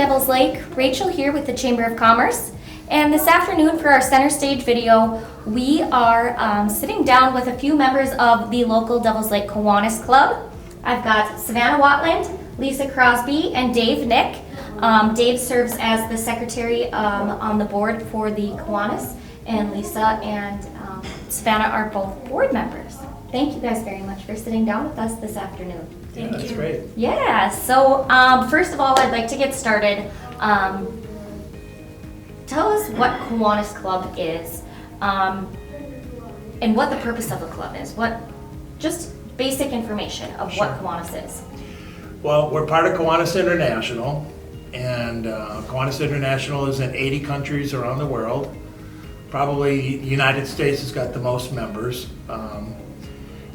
Devil's Lake. Rachel here with the Chamber of Commerce. And this afternoon for our center stage video, we are sitting down with a few members of the local Devil's Lake Kiwanis Club. I've got Savannah Watland, Lisa Crosby, and Dave Nick. Dave serves as the secretary on the board for the Kiwanis, and Lisa and Savannah are both board members. Thank you guys very much for sitting down with us this afternoon. Thank you. That's great. Yeah, so first of all, I'd like to get started. Tell us what Kiwanis Club is and what the purpose of the club is. Just basic information of what Kiwanis is. Well, we're part of Kiwanis International, and Kiwanis International is in 80 countries around the world. Probably the United States has got the most members.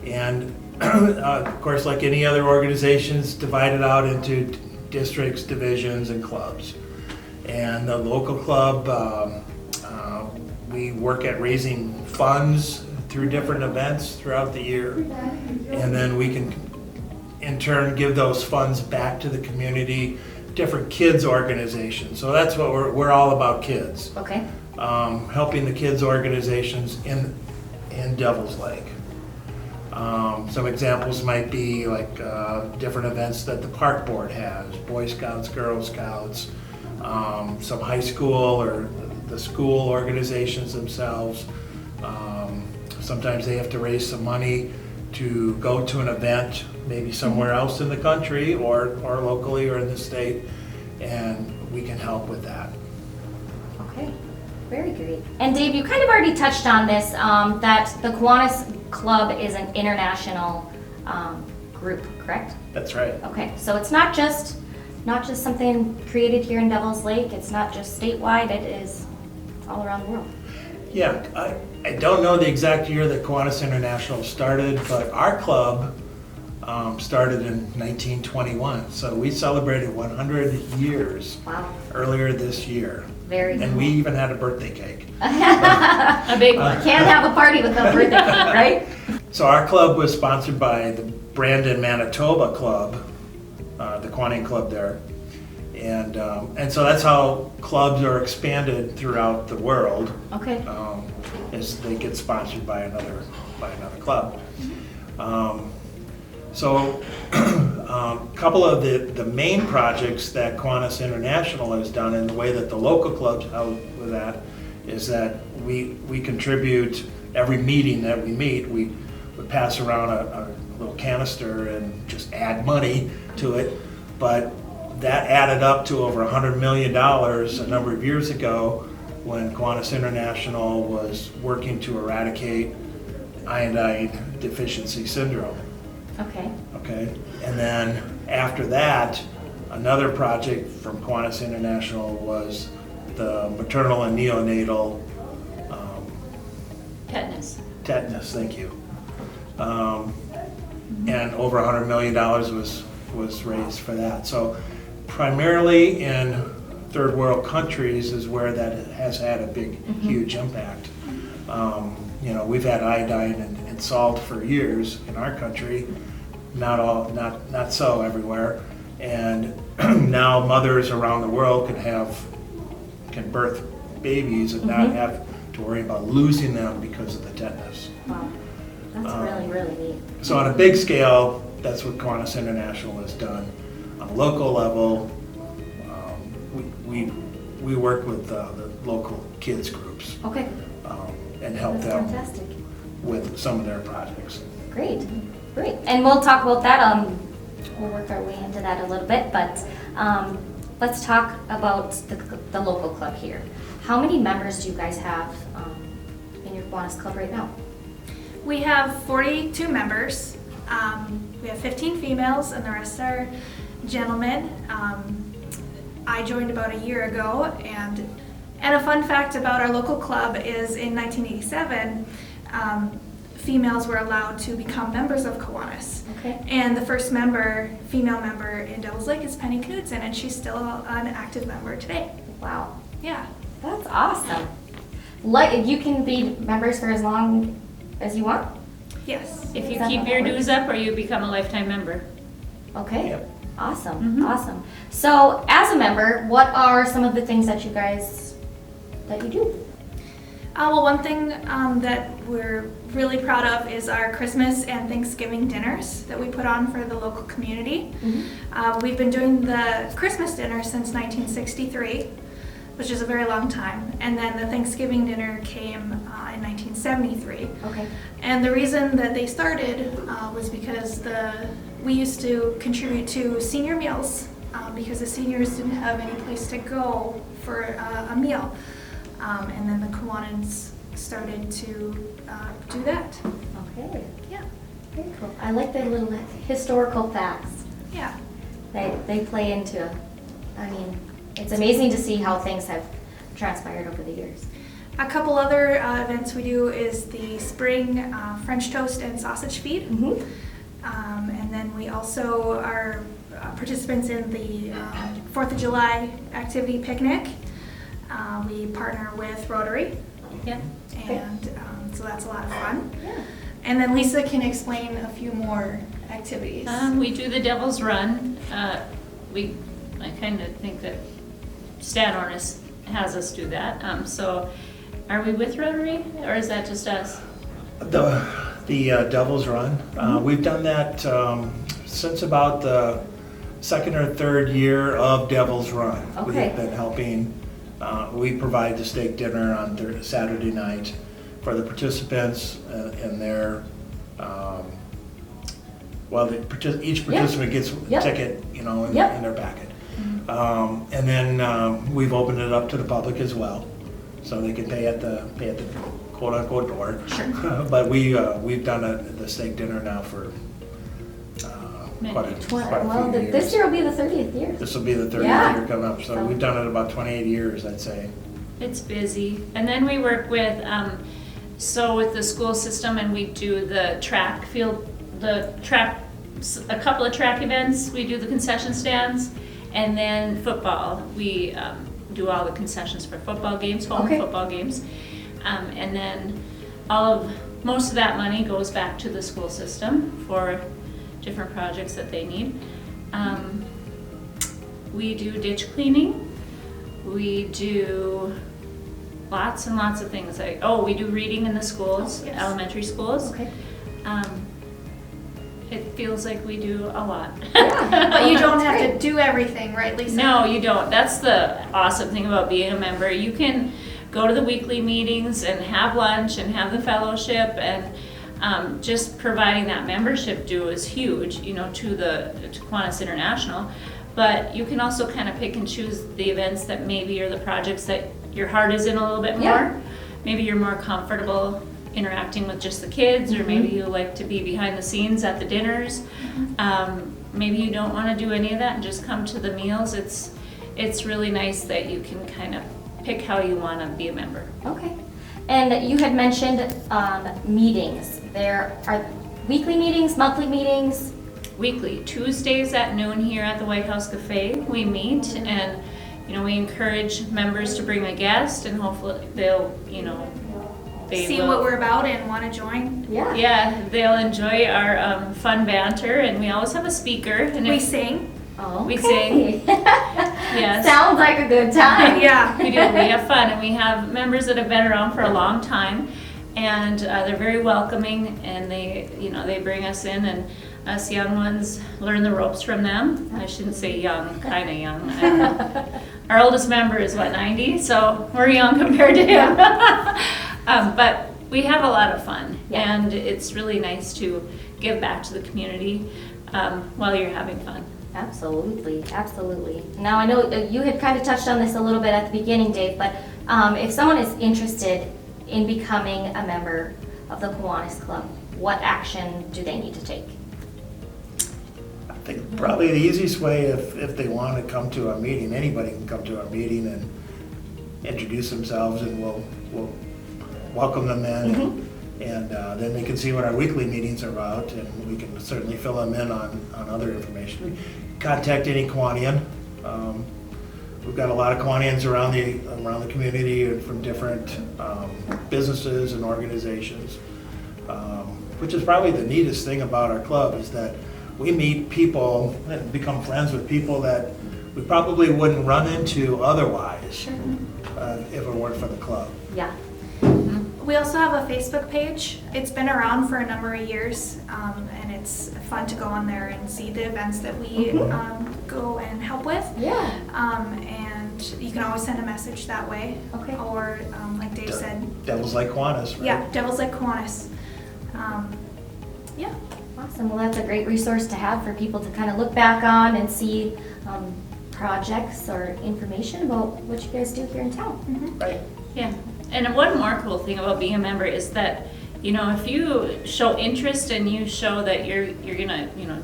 And of course, like any other organizations, divided out into districts, divisions, and clubs. And the local club, we work at raising funds through different events throughout the year. And then we can, in turn, give those funds back to the community, different kids organizations. So that's what we're all about, kids. Okay. Helping the kids organizations in Devil's Lake. Some examples might be like different events that the park board has, Boy Scouts, Girl Scouts, some high school or the school organizations themselves. Sometimes they have to raise some money to go to an event, maybe somewhere else in the country or locally or in the state, and we can help with that. Okay, very great. And Dave, you kind of already touched on this, that the Kiwanis Club is an international group, correct? That's right. Okay, so it's not just something created here in Devil's Lake. It's not just statewide. It is all around the world. Yeah, I don't know the exact year that Kiwanis International started, but our club started in 1921. So we celebrated 100 years earlier this year. Very cool. And we even had a birthday cake. A big one. Can't have a party without birthday cake, right? So our club was sponsored by the Brandon, Manitoba club, the Kiwanis Club there. And so that's how clubs are expanded throughout the world. Okay. As they get sponsored by another club. So a couple of the main projects that Kiwanis International has done, and the way that the local clubs help with that, is that we contribute every meeting that we meet. We pass around a little canister and just add money to it, but that added up to over $100 million a number of years ago when Kiwanis International was working to eradicate iodine deficiency syndrome. Okay. Okay, and then after that, another project from Kiwanis International was the maternal and neonatal tetanus, thank you. And over $100 million was raised for that. So primarily in third world countries is where that has had a big, huge impact. We've had iodine and salt for years in our country, not so everywhere. And now mothers around the world can birth babies and not have to worry about losing them because of the tetanus. Wow, that's really, really neat. So on a big scale, that's what Kiwanis International has done. On a local level, we work with the local kids groups. Okay. And help them fantastic. With some of their projects. Great. And we'll talk about that. We'll work our way into that a little bit, but let's talk about the local club here. How many members do you guys have in your Kiwanis Club right now? We have 42 members. We have 15 females and the rest are gentlemen. I joined about a year ago, and a fun fact about our local club is in 1987, females were allowed to become members of Kiwanis. Okay. And the first female member in Devil's Lake is Penny Knudsen, and she's still an active member today. Wow. Yeah. That's awesome. You can be members for as long as you want? Yes. If you keep your dues up or you become a lifetime member. Okay. Yep. Awesome, awesome. So as a member, what are some of the things that you do? Well, one thing that we're really proud of is our Christmas and Thanksgiving dinners that we put on for the local community. We've been doing the Christmas dinner since 1963, which is a very long time, and then the Thanksgiving dinner came in 1973. Okay. And the reason that they started was because we used to contribute to senior meals because the seniors didn't have any place to go for a meal. And then the Kiwanis started to do that. Okay. Yeah. Very cool. I like the little historical facts. Yeah. They play into, I mean, it's amazing to see how things have transpired over the years. A couple other events we do is the spring French toast and sausage feed. And then we also are participants in the 4th of July activity picnic. We partner with Rotary. Yeah. And so that's a lot of fun. Yeah. And then Lisa can explain a few more activities. We do the Devil's Run. I kind of think that Stan Ornis has us do that. So are we with Rotary, or is that just us? The Devil's Run, we've done that since about the second or third year of Devil's Run. Okay. We've been helping, we provide the steak dinner on Saturday night for the participants and their, each participant gets a ticket, in their packet. And then we've opened it up to the public as well, so they can pay at the quote-unquote door. Sure. But we've done the steak dinner now for quite a few years. This year will be the 30th year. This will be the 30th Yeah. year coming up, so we've done it about 28 years, I'd say. It's busy. And then we work with, with the school system, and we do the track field, a couple of track events. We do the concession stands, and then football. We do all the concessions for football games, home football games. And then most of that money goes back to the school system for different projects that they need. We do ditch cleaning. We do lots and lots of things. We do reading in the schools, Yes. elementary schools. Okay. It feels like we do a lot. But you don't have great. to do everything, right, Lisa? No, you don't. That's the awesome thing about being a member. You can go to the weekly meetings and have lunch and have the fellowship, and just providing that membership due is huge, to Kiwanis International. But you can also kind of pick and choose the events that maybe are the projects that your heart is in a little bit more. Yeah. Maybe you're more comfortable interacting with just the kids, or maybe you like to be behind the scenes at the dinners. Maybe you don't want to do any of that and just come to the meals. It's really nice that you can kind of pick how you want to be a member. Okay. And you had mentioned meetings. There are weekly meetings, monthly meetings. Weekly, Tuesdays at noon here at the White House Cafe, we meet, and we encourage members to bring a guest, and hopefully they'll, See what we're about and want to join. Yeah. Yeah, they'll enjoy our fun banter, and we always have a speaker. And We sing. Oh, We sing. Yes. Sounds like a good time. Yeah. We do. We have fun, and we have members that have been around for a long time, and they're very welcoming, and they bring us in, and us young ones learn the ropes from them. I shouldn't say young, kind of young. Our oldest member is 90, so we're young compared to him. But we have a lot of fun, and it's really nice to give back to the community while you're having fun. Absolutely, absolutely. Now I know you had kind of touched on this a little bit at the beginning, Dave, but if someone is interested in becoming a member of the Kiwanis Club, what action do they need to take? I think probably the easiest way, if they want to come to our meeting, anybody can come to our meeting and introduce themselves, and we'll welcome them in, and then they can see what our weekly meetings are about, and we can certainly fill them in on other information. Contact any Kiwanian. We've got a lot of Kiwanians around the community and from different businesses and organizations, which is probably the neatest thing about our club, is that we meet people and become friends with people that we probably wouldn't run into otherwise if it weren't for the club. Yeah. We also have a Facebook page. It's been around for a number of years, and it's fun to go on there and see the events that we go and help with. Yeah. And you can always send a message that way. Okay. Or, like Dave said, Devils Like Kiwanis, right? yeah, Devils Like Kiwanis. Yeah. Awesome. Well, that's a great resource to have for people to kind of look back on and see projects or information about what you guys do here in town. Right. Yeah, and one more cool thing about being a member is that, you know, if you show interest and you show that you're gonna, you know,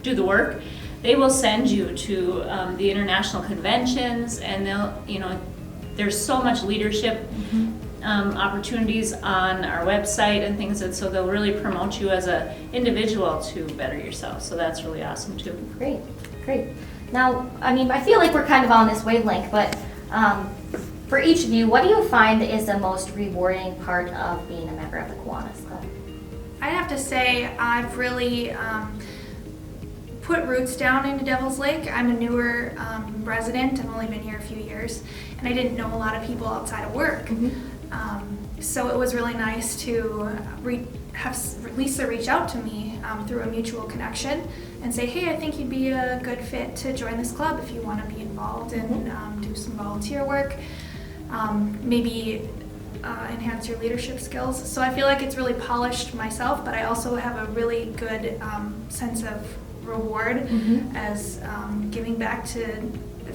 do the work, they will send you to the international conventions, and they'll, you know, there's so much leadership opportunities on our website and things, and so they'll really promote you as an individual to better yourself. So that's really awesome too. Great, great. Now, I mean, I feel like we're kind of on this wavelength, but for each of you, what do you find is the most rewarding part of being a member of the Kiwanis Club? I'd have to say I've really put roots down into Devil's Lake. I'm a newer resident. I've only been here a few years, and I didn't know a lot of people outside of work. So it was really nice to have Lisa reach out to me through a mutual connection and say, hey, I think you'd be a good fit to join this club if you want to be involved and do some volunteer work, maybe enhance your leadership skills. So I feel like it's really polished myself, but I also have a really good sense of reward as giving back to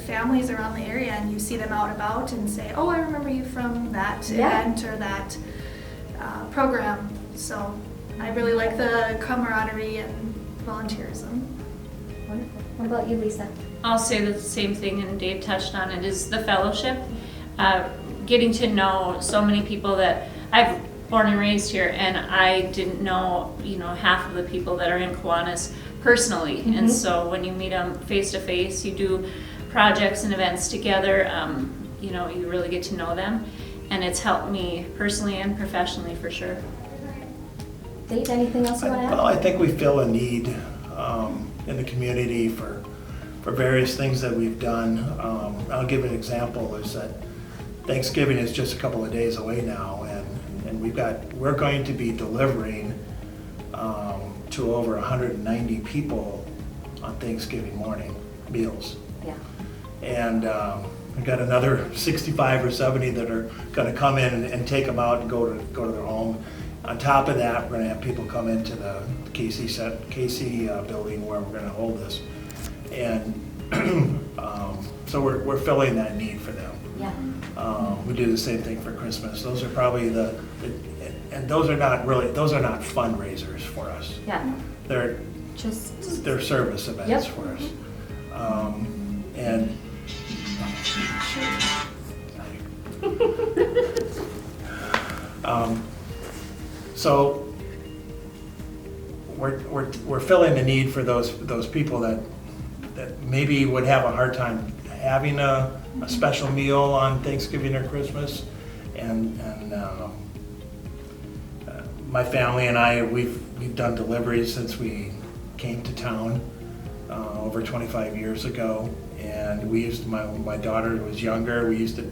families around the area, and you see them out and about and say, oh, I remember you from that event or that program. So I really like the camaraderie and volunteerism. Wonderful. What about you, Lisa? I'll say the same thing, and Dave touched on it, is the fellowship. Getting to know so many people that I've born and raised here, and I didn't know, you know, half of the people that are in Kiwanis personally. And so when you meet them face to face, you do projects and events together, you know, you really get to know them, and it's helped me personally and professionally for sure. Dave, anything else you want to add? Well, I think we feel a need in the community for various things that we've done. I'll give an example. Is that Thanksgiving is just a couple of days away now, and we're going to be delivering to over 190 people on Thanksgiving morning meals. Yeah. And we've got another 65 or 70 that are going to come in and take them out and go to their home. On top of that, we're going to have people come into the KC building where we're going to hold this, and so we're filling that need for them. Yeah. We do the same thing for Christmas. Those are probably and those are not fundraisers for us. Yeah. They're service events for us. And so we're filling the need for those people that maybe would have a hard time having a special meal on Thanksgiving or Christmas, and my family and I, we've done deliveries since we came to town over 25 years ago, and we used my daughter was younger. We used to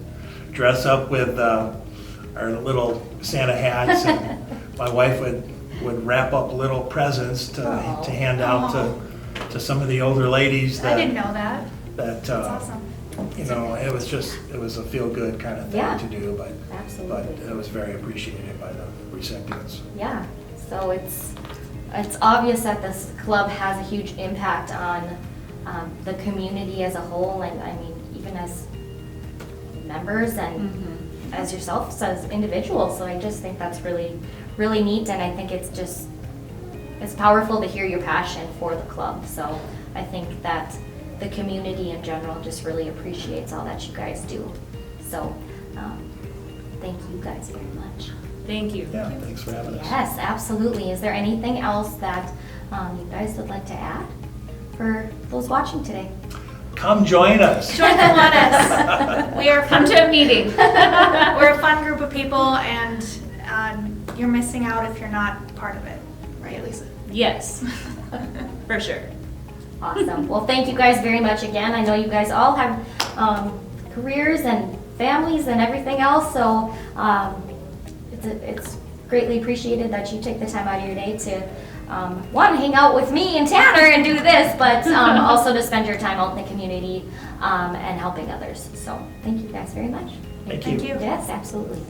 dress up with our little Santa hats, and my wife would wrap up little presents to hand out to some of the older ladies. I didn't know that. That's awesome. You know, it was a feel-good kind of thing to do, but it was very appreciated by the recipients. Yeah, so it's obvious that this club has a huge impact on the community as a whole, and I mean, even as members and as yourselves as individuals. So I just think that's really, really neat, and I think it's powerful to hear your passion for the club. So I think that the community in general just really appreciates all that you guys do. So thank you guys very much. Thank you. Yeah, thanks for having us. Yes, absolutely. Is there anything else that you guys would like to add for those watching today? Come join us. Join Kiwanis. We are Come to a meeting. We're a fun group of people, and you're missing out if you're not part of it. Right, Lisa? Yes, for sure. Awesome. Well, thank you guys very much again. I know you guys all have careers and families and everything else, so it's greatly appreciated that you take the time out of your day to one, hang out with me and Tanner and do this, but also to spend your time out in the community and helping others. So thank you guys very much. Thank you. Thank you. Yes, absolutely.